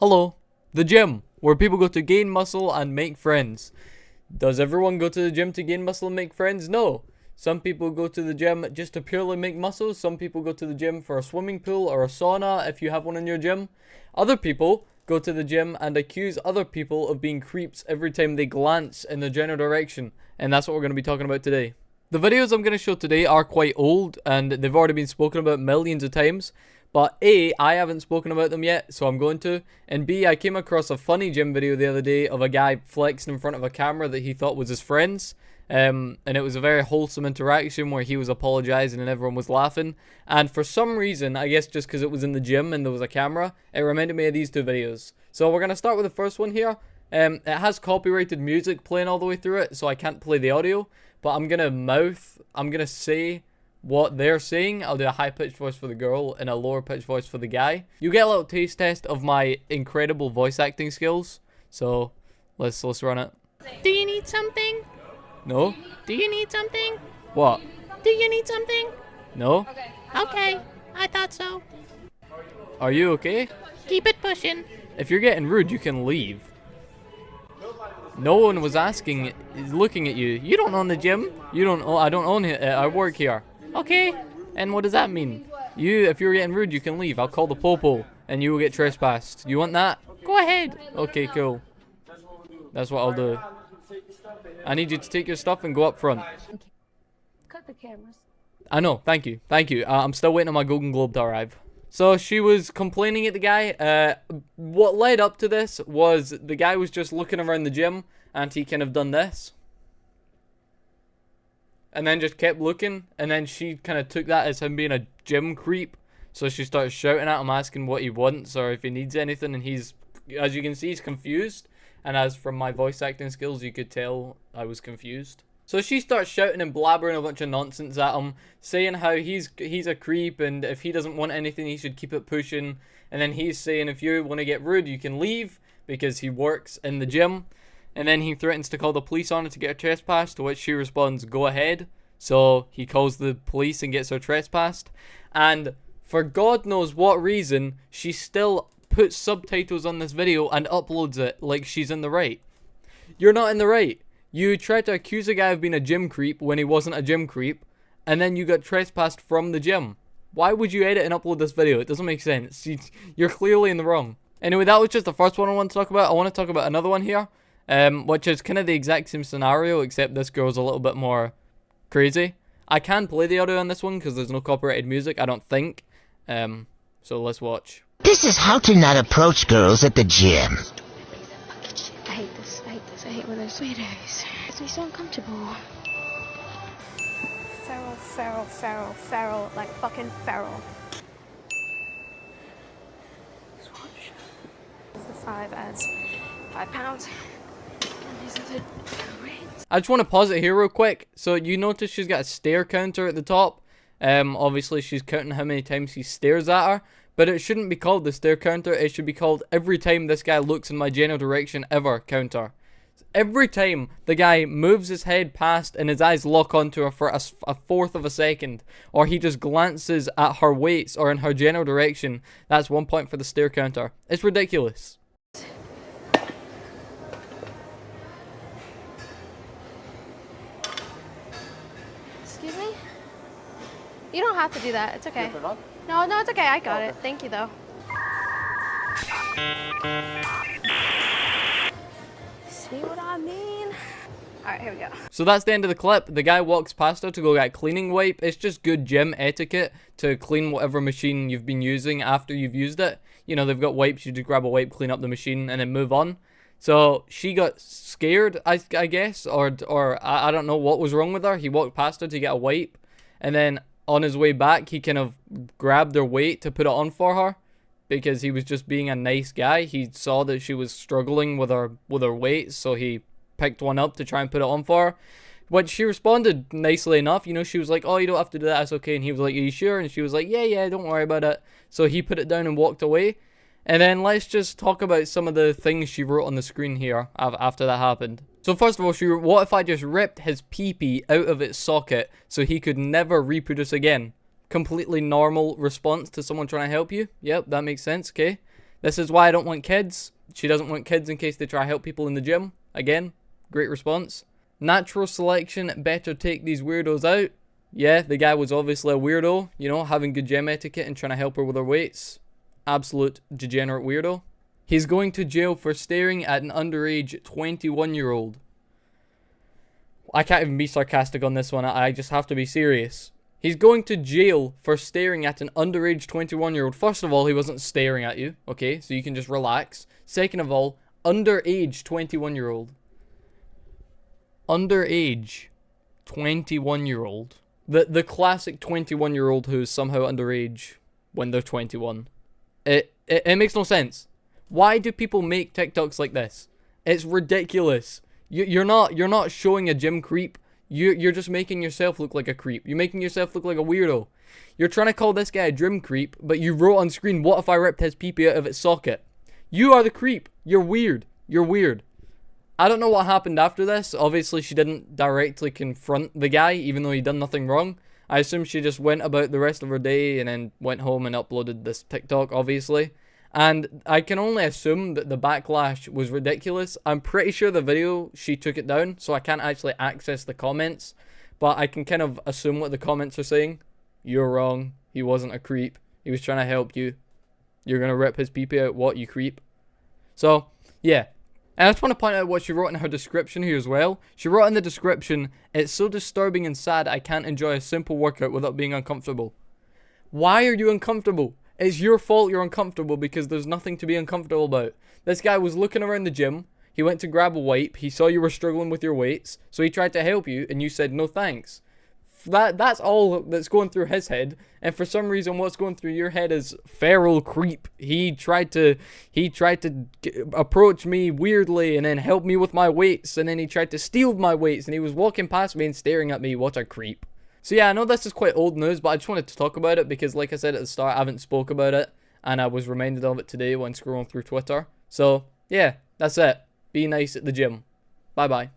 Hello, the gym, where people go to gain muscle and make friends. Does everyone go to the gym to gain muscle and make friends? No. Some people go to the gym just to purely make muscles. Some people go to the gym for a swimming pool or a sauna if you have one in your gym. Other people go to the gym and accuse other people of being creeps every time they glance in the general direction. And that's what we're going to be talking about today. The videos I'm going to show today are quite old and they've already been spoken about millions of times. But A, I haven't spoken about them yet, so I'm going to. And B, I came across a funny gym video the other day of a guy flexing in front of a camera that he thought was his friends. And it was a very wholesome interaction where he was apologizing and everyone was laughing. And for some reason, I guess just because it was in the gym and there was a camera, it reminded me of these two videos. So we're going to start with the first one here. It has copyrighted music playing all the way through it, so I can't play the audio. But I'm going to say what they're saying. I'll do a high-pitched voice for the girl and a lower-pitched voice for the guy. You get a little taste test of my incredible voice acting skills. So let's run it. Do you need something? No? Do you need something? What? Do you need something? No? Okay, I thought so. Are you okay? Keep it pushing. If you're getting rude, you can leave. No one was looking at you. You don't own the gym. You don't. I don't own it. I work here. Okay. And what does that mean? If you're getting rude, you can leave. I'll call the popo, and you will get trespassed. You want that? Go ahead. Okay, cool. That's what I'll do. I need you to take your stuff and go up front. Cut the cameras. I know. Thank you. Thank you. I'm still waiting on my Golden Globe to arrive. So she was complaining at the guy. What led up to this was the guy was just looking around the gym and he kind of done this. And then just kept looking. And then she kind of took that as him being a gym creep. So she started shouting at him, asking what he wants or if he needs anything. And he's, as you can see, he's confused. And as from my voice acting skills, you could tell I was confused. So she starts shouting and blabbering a bunch of nonsense at him, saying how he's a creep and if he doesn't want anything, he should keep it pushing. And then he's saying if you want to get rude, you can leave because he works in the gym. And then he threatens to call the police on her to get her trespassed, to which she responds, go ahead. So he calls the police and gets her trespassed. And for God knows what reason, she still puts subtitles on this video and uploads it like she's in the right. You're not in the right. You tried to accuse a guy of being a gym creep when he wasn't a gym creep, and then you got trespassed from the gym. Why would you edit and upload this video? It doesn't make sense. You're clearly in the wrong. Anyway, that was just the first one I want to talk about. I want to talk about another one here, which is kind of the exact same scenario, except this girl's a little bit more crazy. I can play the audio on this one because there's no copyrighted music, I don't think. So let's watch. This is how to not approach girls at the gym. I hate this. I hate when there's sweeties. It's me so uncomfortable. Feral, like fucking feral. Swatch. The 5 adds 5 pounds. And these are the rates. I just want to pause it here real quick. So you notice she's got a stare counter at the top. Obviously she's counting how many times he stares at her. But it shouldn't be called the stare counter. It should be called every time this guy looks in my general direction ever counter. Every time the guy moves his head past and his eyes lock onto her for a fourth of a second, or he just glances at her weights or in her general direction, that's 1 point for the stare counter. It's ridiculous. Excuse me? You don't have to do that. It's okay. No, it's okay. I got it. Thank you, though. See what I mean? Alright, here we go. So that's the end of the clip. The guy walks past her to go get a cleaning wipe. It's just good gym etiquette to clean whatever machine you've been using after you've used it. You know, they've got wipes. You just grab a wipe, clean up the machine, and then move on. So she got scared, I guess, or I don't know what was wrong with her. He walked past her to get a wipe, and then on his way back, he kind of grabbed her weight to put it on for her because he was just being a nice guy. He saw that she was struggling with her weight, so he picked one up to try and put it on for her. But she responded nicely enough. You know, she was like, oh, you don't have to do that. It's okay. And he was like, are you sure? And she was like, yeah, don't worry about it. So he put it down and walked away. And then let's just talk about some of the things she wrote on the screen here after that happened. So first of all, she wrote, what if I just ripped his pee-pee out of its socket so he could never reproduce again? Completely normal response to someone trying to help you. Yep, that makes sense, okay. This is why I don't want kids. She doesn't want kids in case they try to help people in the gym. Again, great response. Natural selection, better take these weirdos out. Yeah, the guy was obviously a weirdo, you know, having good gym etiquette and trying to help her with her weights. Absolute degenerate weirdo. He's going to jail for staring at an underage 21-year-old. I can't even be sarcastic on this one. I just have to be serious. He's going to jail for staring at an underage 21-year-old. First of all, he wasn't staring at you, okay? So you can just relax. Second of all, underage 21-year-old. Underage 21-year-old. The classic 21-year-old who's somehow underage when they're 21. It makes no sense. Why do people make TikToks like this? It's ridiculous. You're not showing a gym creep. You're just making yourself look like a creep. You're making yourself look like a weirdo. You're trying to call this guy a gym creep, but you wrote on screen, what if I ripped his pee-pee out of its socket? You are the creep. You're weird. You're weird. I don't know what happened after this. Obviously, she didn't directly confront the guy, even though he done nothing wrong. I assume she just went about the rest of her day and then went home and uploaded this TikTok, obviously. And I can only assume that the backlash was ridiculous. I'm pretty sure the video, she took it down, so I can't actually access the comments. But I can kind of assume what the comments are saying. You're wrong. He wasn't a creep. He was trying to help you. You're going to rip his pee-pee out. What, you creep? So, yeah. And I just want to point out what she wrote in her description here as well. She wrote in the description, "It's so disturbing and sad I can't enjoy a simple workout without being uncomfortable." Why are you uncomfortable? It's your fault you're uncomfortable because there's nothing to be uncomfortable about. This guy was looking around the gym. He went to grab a wipe. He saw you were struggling with your weights. So he tried to help you and you said no thanks. That's all that's going through his head. And for some reason what's going through your head is feral creep. He tried to approach me weirdly and then help me with my weights. And then he tried to steal my weights. And he was walking past me and staring at me. What a creep. So yeah, I know this is quite old news, but I just wanted to talk about it because like I said at the start, I haven't spoke about it. And I was reminded of it today when scrolling through Twitter. So yeah, that's it. Be nice at the gym. Bye bye.